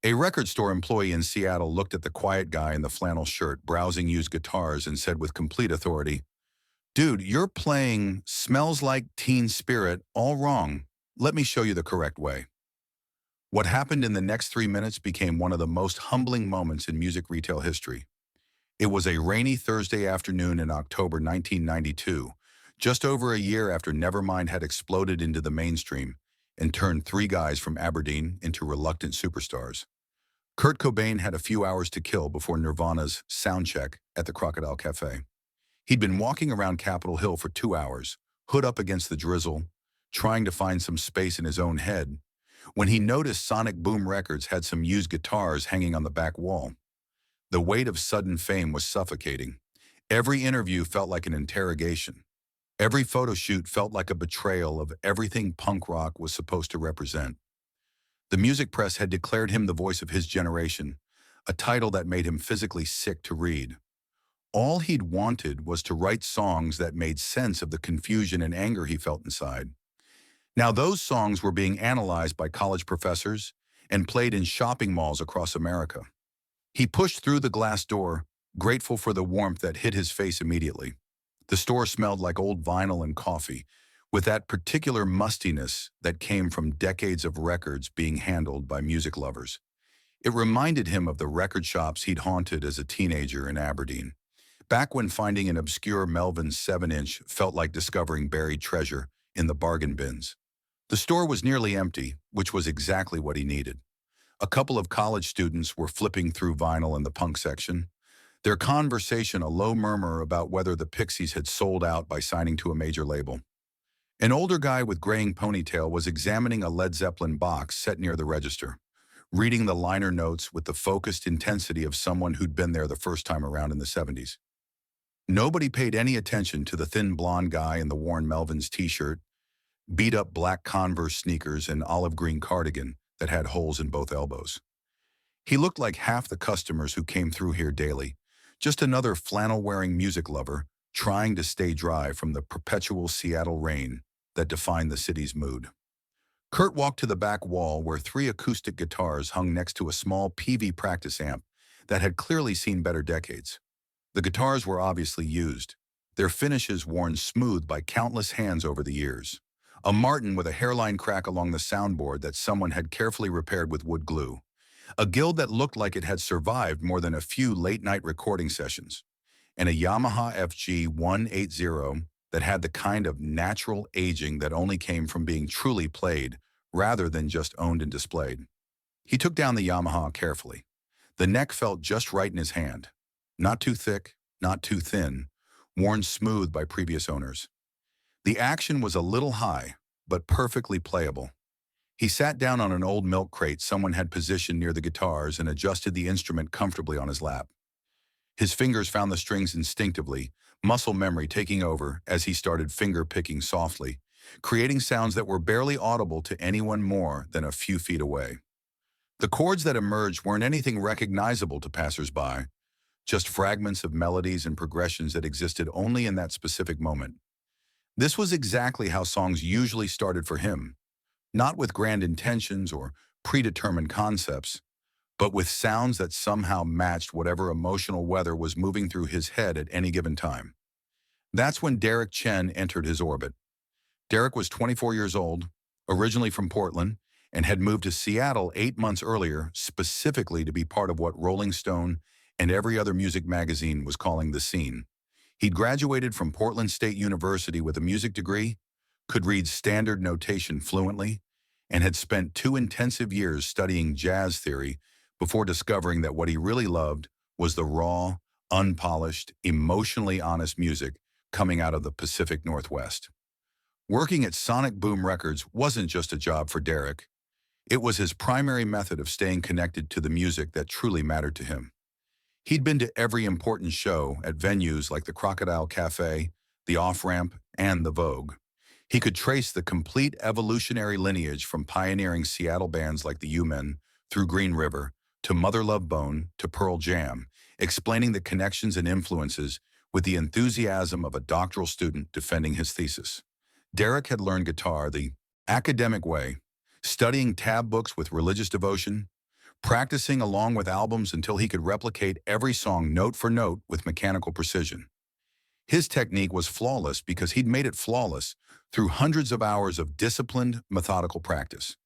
A record store employee in Seattle looked at the quiet guy in the flannel shirt browsing used guitars and said with complete authority, "Dude, you're playing Smells Like Teen Spirit all wrong. Let me show you the correct way." What happened in the next 3 minutes became one of the most humbling moments in music retail history. It was a rainy Thursday afternoon in October 1992, just over a year after Nevermind had exploded into the mainstream and turned three guys from Aberdeen into reluctant superstars. Kurt Cobain had a few hours to kill before Nirvana's soundcheck at the Crocodile Cafe. He'd been walking around Capitol Hill for 2 hours, hood up against the drizzle, trying to find some space in his own head, when he noticed Sonic Boom Records had some used guitars hanging on the back wall. The weight of sudden fame was suffocating. Every interview felt like an interrogation. Every photo shoot felt like a betrayal of everything punk rock was supposed to represent. The music press had declared him the voice of his generation, a title that made him physically sick to read. All he'd wanted was to write songs that made sense of the confusion and anger he felt inside. Now those songs were being analyzed by college professors and played in shopping malls across America. He pushed through the glass door, grateful for the warmth that hit his face immediately. The store smelled like old vinyl and coffee, with that particular mustiness that came from decades of records being handled by music lovers. It reminded him of the record shops he'd haunted as a teenager in Aberdeen, back when finding an obscure Melvin 7-inch felt like discovering buried treasure in the bargain bins. The store was nearly empty, which was exactly what he needed. A couple of college students were flipping through vinyl in the punk section, their conversation a low murmur about whether the Pixies had sold out by signing to a major label. An older guy with graying ponytail was examining a Led Zeppelin box set near the register, reading the liner notes with the focused intensity of someone who'd been there the first time around in the 70s. Nobody paid any attention to the thin blonde guy in the worn Melvins t-shirt, beat-up black Converse sneakers, and olive green cardigan that had holes in both elbows. He looked like half the customers who came through here daily, just another flannel-wearing music lover trying to stay dry from the perpetual Seattle rain that defined the city's mood. Kurt walked to the back wall where three acoustic guitars hung next to a small PV practice amp that had clearly seen better decades. The guitars were obviously used, their finishes worn smooth by countless hands over the years. A Martin with a hairline crack along the soundboard that someone had carefully repaired with wood glue. A Guild that looked like it had survived more than a few late-night recording sessions. And a Yamaha FG 180 that had the kind of natural aging that only came from being truly played rather than just owned and displayed. He took down the Yamaha carefully. The neck felt just right in his hand. Not too thick, not too thin, worn smooth by previous owners. The action was a little high, but perfectly playable. He sat down on an old milk crate someone had positioned near the guitars and adjusted the instrument comfortably on his lap. His fingers found the strings instinctively, muscle memory taking over as he started finger-picking softly, creating sounds that were barely audible to anyone more than a few feet away. The chords that emerged weren't anything recognizable to passers-by, just fragments of melodies and progressions that existed only in that specific moment. This was exactly how songs usually started for him, not with grand intentions or predetermined concepts, but with sounds that somehow matched whatever emotional weather was moving through his head at any given time. That's when Derek Chen entered his orbit. Derek was 24 years old, originally from Portland, and had moved to Seattle 8 months earlier specifically to be part of what Rolling Stone and every other music magazine was calling the scene. He'd graduated from Portland State University with a music degree, could read standard notation fluently, and had spent 2 intensive years studying jazz theory before discovering that what he really loved was the raw, unpolished, emotionally honest music coming out of the Pacific Northwest. Working at Sonic Boom Records wasn't just a job for Derek. It was his primary method of staying connected to the music that truly mattered to him. He'd been to every important show at venues like the Crocodile Cafe, the Off-Ramp, and the Vogue. He could trace the complete evolutionary lineage from pioneering Seattle bands like the U-Men through Green River to Mother Love Bone to Pearl Jam, explaining the connections and influences with the enthusiasm of a doctoral student defending his thesis. Derek had learned guitar the academic way, studying tab books with religious devotion, practicing along with albums until he could replicate every song note for note with mechanical precision. His technique was flawless because he'd made it flawless through hundreds of hours of disciplined, methodical practice.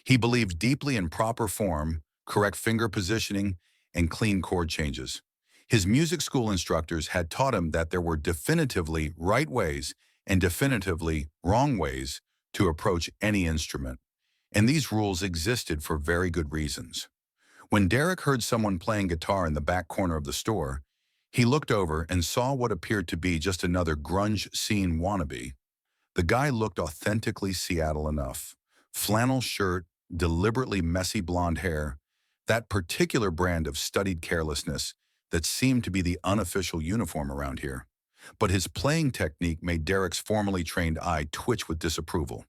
He believed deeply in proper form, correct finger positioning, and clean chord changes. His music school instructors had taught him that there were definitively right ways and definitively wrong ways to approach any instrument, and these rules existed for very good reasons. When Derek heard someone playing guitar in the back corner of the store, he looked over and saw what appeared to be just another grunge scene wannabe. The guy looked authentically Seattle enough. Flannel shirt, deliberately messy blonde hair, that particular brand of studied carelessness that seemed to be the unofficial uniform around here. But his playing technique made Derek's formally trained eye twitch with disapproval.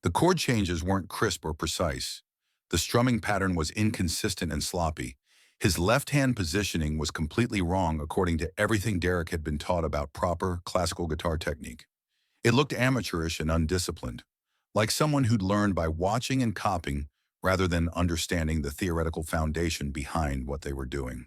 The chord changes weren't crisp or precise. The strumming pattern was inconsistent and sloppy. His left-hand positioning was completely wrong according to everything Derek had been taught about proper classical guitar technique. It looked amateurish and undisciplined, like someone who'd learned by watching and copying rather than understanding the theoretical foundation behind what they were doing.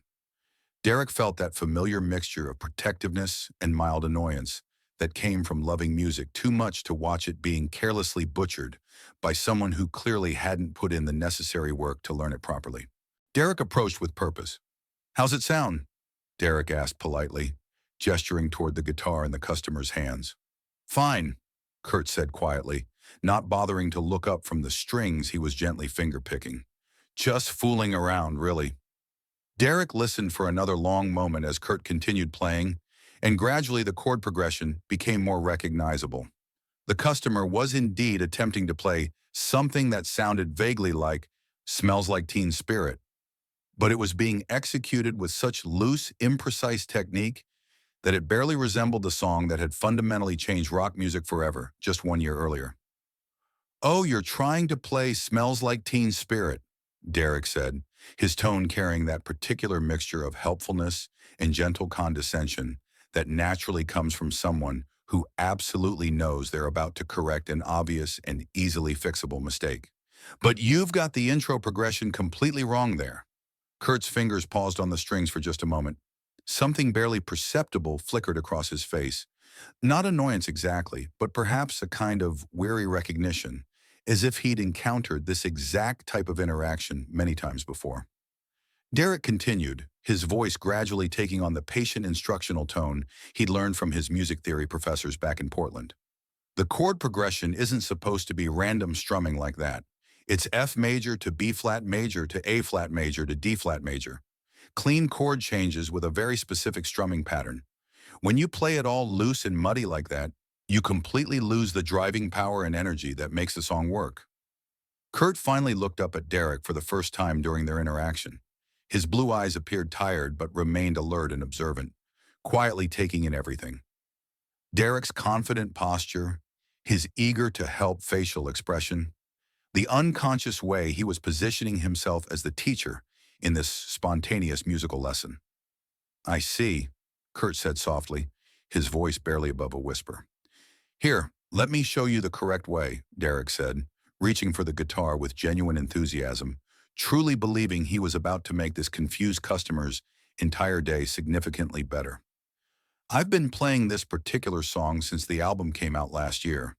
Derek felt that familiar mixture of protectiveness and mild annoyance that came from loving music too much to watch it being carelessly butchered by someone who clearly hadn't put in the necessary work to learn it properly. Derek approached with purpose. "How's it sound?" Derek asked politely, gesturing toward the guitar in the customer's hands. "Fine," Kurt said quietly, not bothering to look up from the strings he was gently finger-picking. "Just fooling around, really." Derek listened for another long moment as Kurt continued playing, and gradually the chord progression became more recognizable. The customer was indeed attempting to play something that sounded vaguely like "Smells Like Teen Spirit," but it was being executed with such loose, imprecise technique that it barely resembled the song that had fundamentally changed rock music forever just 1 year earlier. "Oh, you're trying to play Smells Like Teen Spirit," Derek said, his tone carrying that particular mixture of helpfulness and gentle condescension that naturally comes from someone who absolutely knows they're about to correct an obvious and easily fixable mistake. "But you've got the intro progression completely wrong there." Kurt's fingers paused on the strings for just a moment. Something barely perceptible flickered across his face. Not annoyance exactly, but perhaps a kind of weary recognition, as if he'd encountered this exact type of interaction many times before. Derek continued, his voice gradually taking on the patient instructional tone he'd learned from his music theory professors back in Portland. "The chord progression isn't supposed to be random strumming like that. It's F major to B flat major to A flat major to D flat major. Clean chord changes with a very specific strumming pattern. When you play it all loose and muddy like that, you completely lose the driving power and energy that makes the song work." Kurt finally looked up at Derek for the first time during their interaction. His blue eyes appeared tired but remained alert and observant, quietly taking in everything. Derek's confident posture, his eager-to-help facial expression, the unconscious way he was positioning himself as the teacher in this spontaneous musical lesson. "I see," Kurt said softly, his voice barely above a whisper. "Here, let me show you the correct way," Derek said, reaching for the guitar with genuine enthusiasm, truly believing he was about to make this confused customer's entire day significantly better. "I've been playing this particular song since the album came out last year.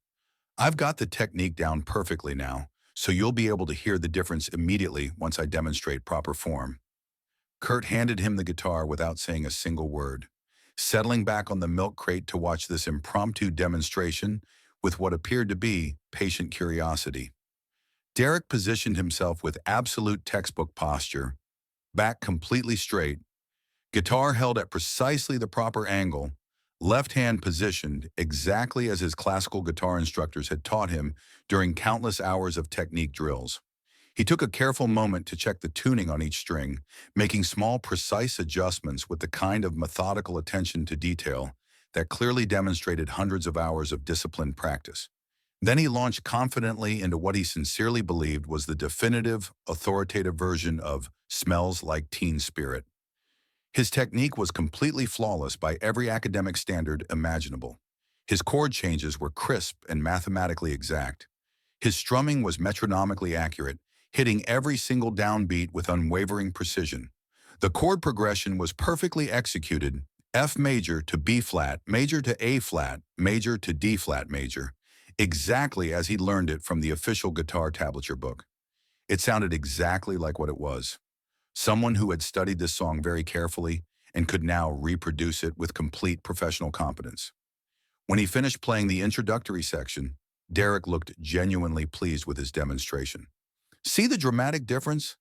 I've got the technique down perfectly now, so you'll be able to hear the difference immediately once I demonstrate proper form." Kurt handed him the guitar without saying a single word, settling back on the milk crate to watch this impromptu demonstration with what appeared to be patient curiosity. Derek positioned himself with absolute textbook posture, back completely straight, guitar held at precisely the proper angle, left hand positioned exactly as his classical guitar instructors had taught him during countless hours of technique drills. He took a careful moment to check the tuning on each string, making small, precise adjustments with the kind of methodical attention to detail that clearly demonstrated hundreds of hours of disciplined practice. Then he launched confidently into what he sincerely believed was the definitive, authoritative version of "Smells Like Teen Spirit." His technique was completely flawless by every academic standard imaginable. His chord changes were crisp and mathematically exact. His strumming was metronomically accurate, hitting every single downbeat with unwavering precision. The chord progression was perfectly executed: F major to B flat, major to A flat, major to D flat major, exactly as he learned it from the official guitar tablature book. It sounded exactly like what it was. Someone who had studied this song very carefully and could now reproduce it with complete professional competence. When he finished playing the introductory section, Derek looked genuinely pleased with his demonstration. See the dramatic difference?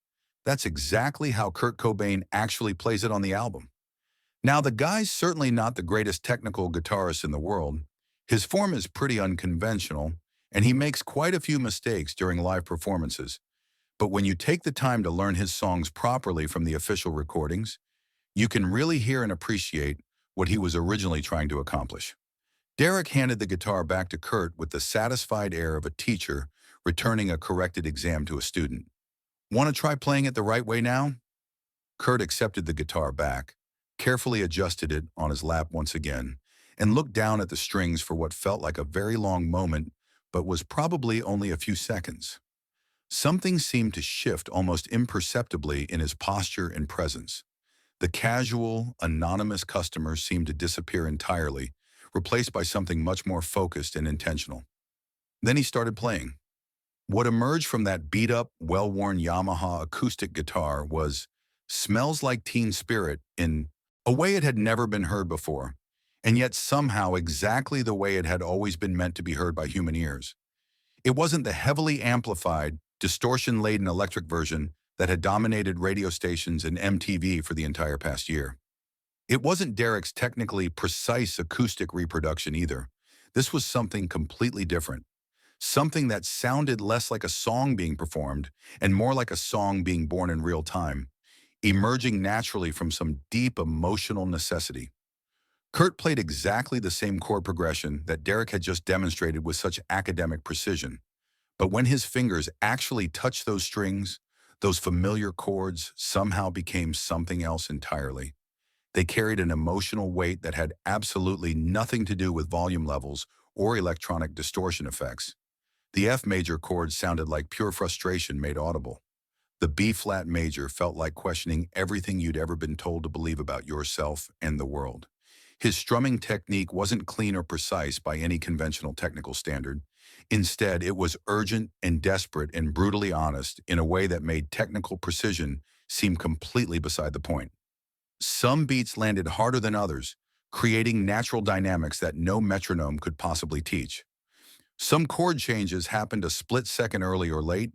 That's exactly how Kurt Cobain actually plays it on the album. Now, the guy's certainly not the greatest technical guitarist in the world. His form is pretty unconventional, and he makes quite a few mistakes during live performances. But when you take the time to learn his songs properly from the official recordings, you can really hear and appreciate what he was originally trying to accomplish. Derek handed the guitar back to Kurt with the satisfied air of a teacher returning a corrected exam to a student. Want to try playing it the right way now? Kurt accepted the guitar back, carefully adjusted it on his lap once again, and looked down at the strings for what felt like a very long moment, but was probably only a few seconds. Something seemed to shift almost imperceptibly in his posture and presence. The casual, anonymous customer seemed to disappear entirely, replaced by something much more focused and intentional. Then he started playing. What emerged from that beat-up, well-worn Yamaha acoustic guitar was "Smells Like Teen Spirit" in a way it had never been heard before, and yet somehow exactly the way it had always been meant to be heard by human ears. It wasn't the heavily amplified, distortion-laden electric version that had dominated radio stations and MTV for the entire past year. It wasn't Derek's technically precise acoustic reproduction either. This was something completely different. Something that sounded less like a song being performed and more like a song being born in real time, emerging naturally from some deep emotional necessity. Kurt played exactly the same chord progression that Derek had just demonstrated with such academic precision. But when his fingers actually touched those strings, those familiar chords somehow became something else entirely. They carried an emotional weight that had absolutely nothing to do with volume levels or electronic distortion effects. The F major chord sounded like pure frustration made audible. The B flat major felt like questioning everything you'd ever been told to believe about yourself and the world. His strumming technique wasn't clean or precise by any conventional technical standard. Instead, it was urgent and desperate and brutally honest in a way that made technical precision seem completely beside the point. Some beats landed harder than others, creating natural dynamics that no metronome could possibly teach. Some chord changes happened a split second early or late,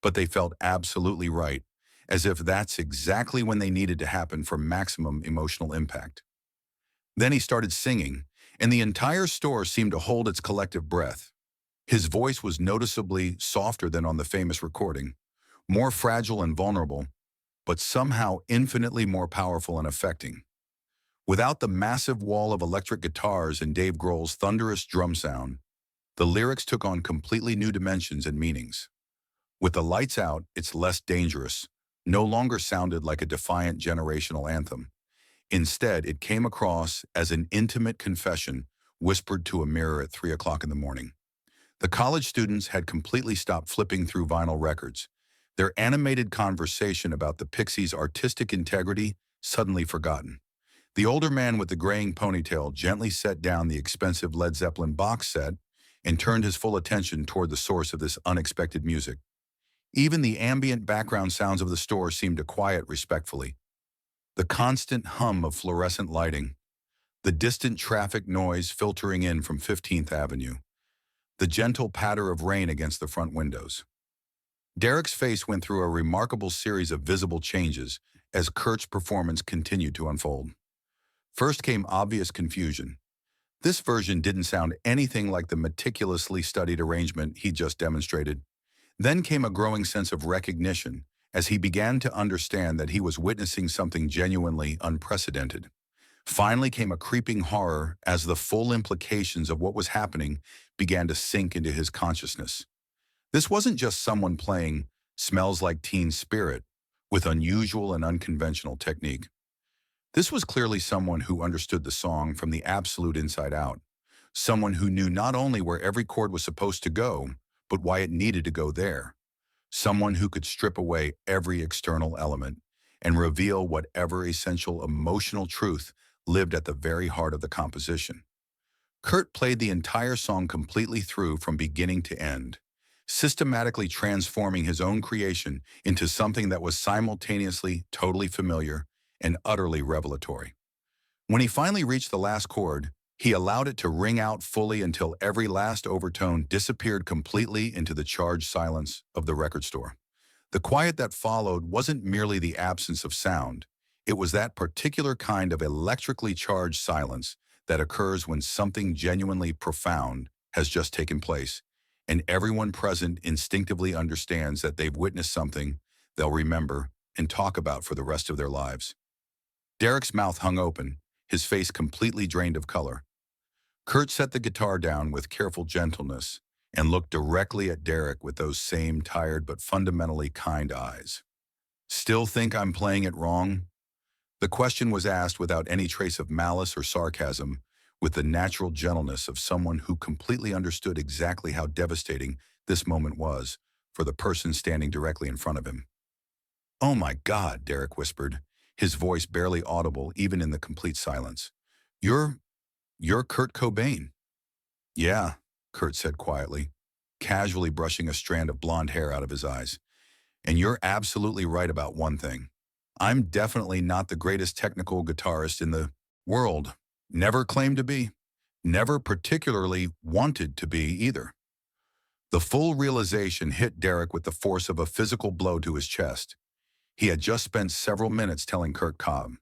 but they felt absolutely right, as if that's exactly when they needed to happen for maximum emotional impact. Then he started singing, and the entire store seemed to hold its collective breath. His voice was noticeably softer than on the famous recording, more fragile and vulnerable, but somehow infinitely more powerful and affecting. Without the massive wall of electric guitars and Dave Grohl's thunderous drum sound, the lyrics took on completely new dimensions and meanings. With the lights out, It's Less Dangerous no longer sounded like a defiant generational anthem. Instead, it came across as an intimate confession whispered to a mirror at 3 o'clock in the morning. The college students had completely stopped flipping through vinyl records. Their animated conversation about the Pixies' artistic integrity suddenly forgotten. The older man with the graying ponytail gently set down the expensive Led Zeppelin box set and turned his full attention toward the source of this unexpected music. Even the ambient background sounds of the store seemed to quiet respectfully. The constant hum of fluorescent lighting, the distant traffic noise filtering in from 15th Avenue, the gentle patter of rain against the front windows. Derek's face went through a remarkable series of visible changes as Kurt's performance continued to unfold. First came obvious confusion. This version didn't sound anything like the meticulously studied arrangement he just demonstrated. Then came a growing sense of recognition as he began to understand that he was witnessing something genuinely unprecedented. Finally came a creeping horror as the full implications of what was happening began to sink into his consciousness. This wasn't just someone playing "Smells Like Teen Spirit" with unusual and unconventional technique. This was clearly someone who understood the song from the absolute inside out. Someone who knew not only where every chord was supposed to go, but why it needed to go there. someone who could strip away every external element and reveal whatever essential emotional truth lived at the very heart of the composition. Kurt played the entire song completely through from beginning to end, systematically transforming his own creation into something that was simultaneously totally familiar and utterly revelatory. When he finally reached the last chord, he allowed it to ring out fully until every last overtone disappeared completely into the charged silence of the record store. The quiet that followed wasn't merely the absence of sound. It was that particular kind of electrically charged silence that occurs when something genuinely profound has just taken place, and everyone present instinctively understands that they've witnessed something they'll remember and talk about for the rest of their lives. Derek's mouth hung open, his face completely drained of color. Kurt set the guitar down with careful gentleness and looked directly at Derek with those same tired but fundamentally kind eyes. "Still think I'm playing it wrong?" The question was asked without any trace of malice or sarcasm, with the natural gentleness of someone who completely understood exactly how devastating this moment was for the person standing directly in front of him. "Oh my God," Derek whispered, his voice barely audible even in the complete silence. You're, you're Kurt Cobain." "Yeah," Kurt said quietly, casually brushing a strand of blonde hair out of his eyes. "And you're absolutely right about one thing. I'm definitely not the greatest technical guitarist in the world. Never claimed to be. Never particularly wanted to be either." The full realization hit Derek with the force of a physical blow to his chest. He had just spent several minutes telling Kurt Cobb,